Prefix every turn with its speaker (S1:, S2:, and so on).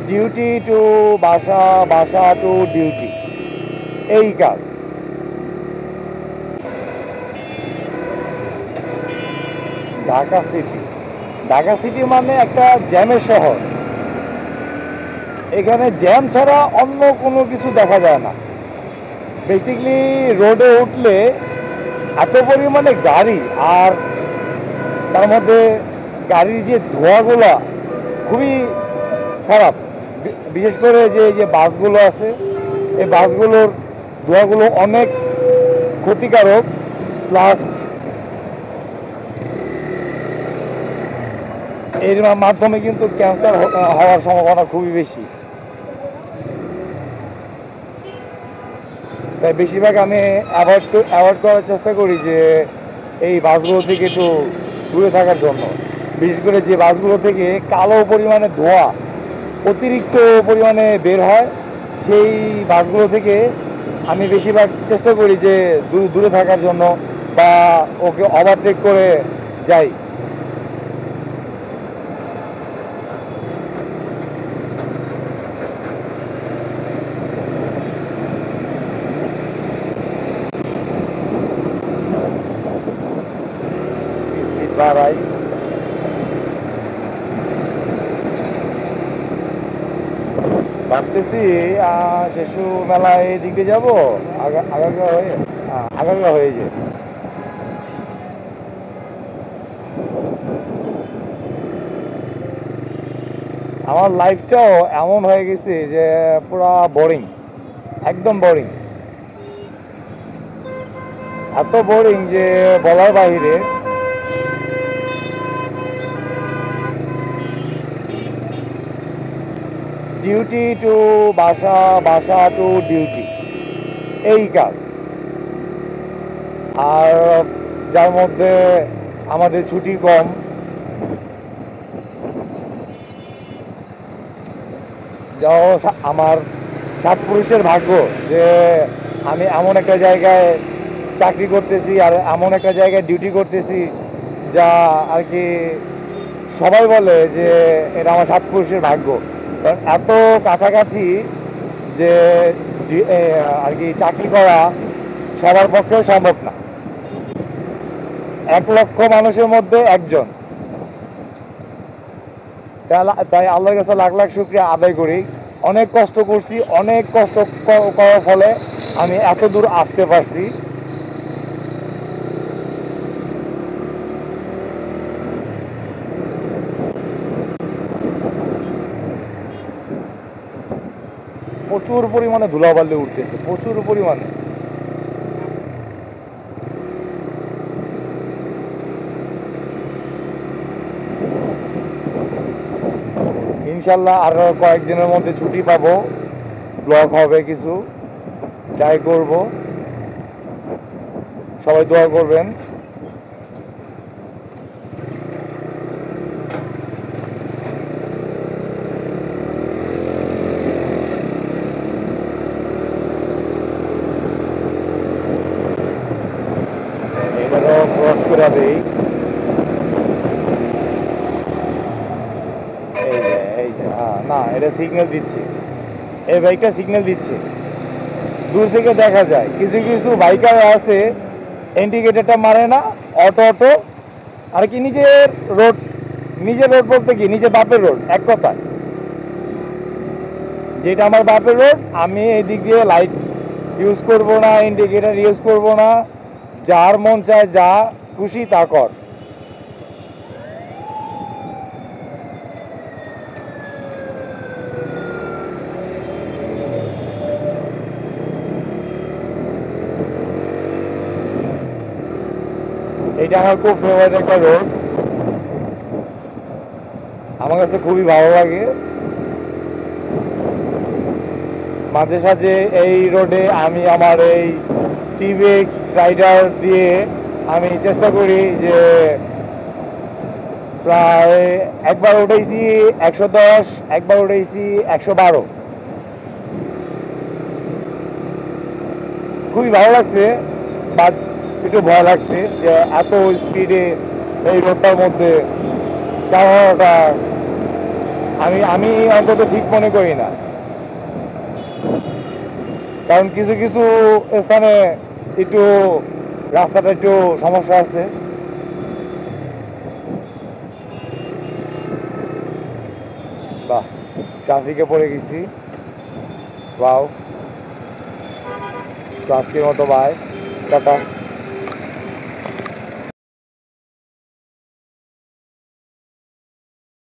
S1: Duty to বাসা, বাসা two duty, এই কাজ। ঢাকা সিটি, ঢাকা সিটি মানে একটা জ্যামের শহর। এখানে জ্যাম ছাড়া অন্য কোনো কিছু দেখা যায় না। বেসিকলি রোডে উঠলে এত পরিমাণে গাড়ি, আর তার মধ্যে গাড়ির যে ধোঁয়াগুলো খুবই খারাপ। বিশেষ করে যে বাসগুলো আছে, এই বাসগুলোর ধোঁয়াগুলো অনেক ক্ষতিকারক। প্লাস এর মাধ্যমে কিন্তু ক্যান্সার হওয়ার সম্ভাবনা খুবই বেশি। তাই বেশিরভাগ আমি অ্যাভয়েড করার চেষ্টা করি যে এই বাসগুলো থেকে একটু দূরে থাকার জন্য। বিশেষ করে যে বাসগুলো থেকে কালো পরিমাণে ধোঁয়া অতিরিক্ত পরিমাণে বের হয়, সেই বাসগুলো থেকে আমি বেশিরভাগ চেষ্টা করি যে দূরে থাকার জন্য, বা ওকে ওভারটেক করে যাই। স্পিড বাড়াই। ভাবতেছি শিশু মেলায় এই দিকে যাবো, আগারগা হয়ে যায়। আমার লাইফটাও এমন হয়ে গেছে যে পুরা বোরিং, একদম বোরিং। এত বোরিং যে বলার বাহিরে। ডিউটি টু বাসা, বাসা টু ডিউটি, এই কাজ। আর যার মধ্যে আমাদের ছুটি কম। যাও, আমার সাত পুরুষের ভাগ্য যে আমি এমন একটা জায়গায় চাকরি করতেছি আর এমন একটা জায়গায় ডিউটি করতেছি, যা আর কি সবাই বলে যে এটা আমার সাত পুরুষের ভাগ্য। কারণ এত কাছাকাছি যে আর কি চাকরি করা সবার পক্ষেও সম্ভব না। 1,00,000 মানুষের মধ্যে একজন। তাই আল্লাহর কাছে লাখ লাখ শুকরিয়া আদায় করি। অনেক কষ্ট করছি, অনেক কষ্ট করার ফলে আমি এত দূর আসতে পারছি। প্রচুর পরিমাণে ধুলাবালি উঠতেছে, প্রচুর পরিমাণে। ইনশাল্লাহ আরো কয়েকদিনের মধ্যে ছুটি পাবো, ব্লগ হবে কিছু, ট্রাই করব। সবাই দোয়া করবেন। এটারও ক্রস করে দেই। এই যে না, এটা সিগন্যাল দিচ্ছে, এই বাইকটা সিগন্যাল দিচ্ছে। দূর থেকে দেখা যায় কিছু কিছু বাইকার আছে ইন্ডিকেটরটা মারে না, অটো অটো আর কি রোড নিজের রোড বলতে কি নিজের বাপের রোড, এক কথায়। যেটা আমার বাপের রোড, আমি এদিক দিয়ে লাইট ইউজ করব না, ইন্ডিকেটর ইউজ করব না। যার মন চায় যা খুশি তা কর। এটা আমার খুব ফেভারিট একটা রোড, আমার কাছে খুবই ভালো লাগে। মাঝে সাঝে এই রোডে আমি আমার এই টিভিএক্স রাইডার দিয়ে আমি চেষ্টা করি যে প্রায় একবার উঠেছি 110, একবার উঠেছি 112। খুবই ভালো লাগছে, বাট একটু ভয় লাগছে যে এত স্পিডে এই রোডটার মধ্যে চালানোটা আমি আমি অন্তত ঠিক মনে করি না, কারণ কিছু কিছু স্থানে একটু রাস্তাটা একটু সমস্যা আছে। বাহ, ট্রাফিকে পড়ে গেছি। বাও, তো আজকের মতো বাই, টাটা।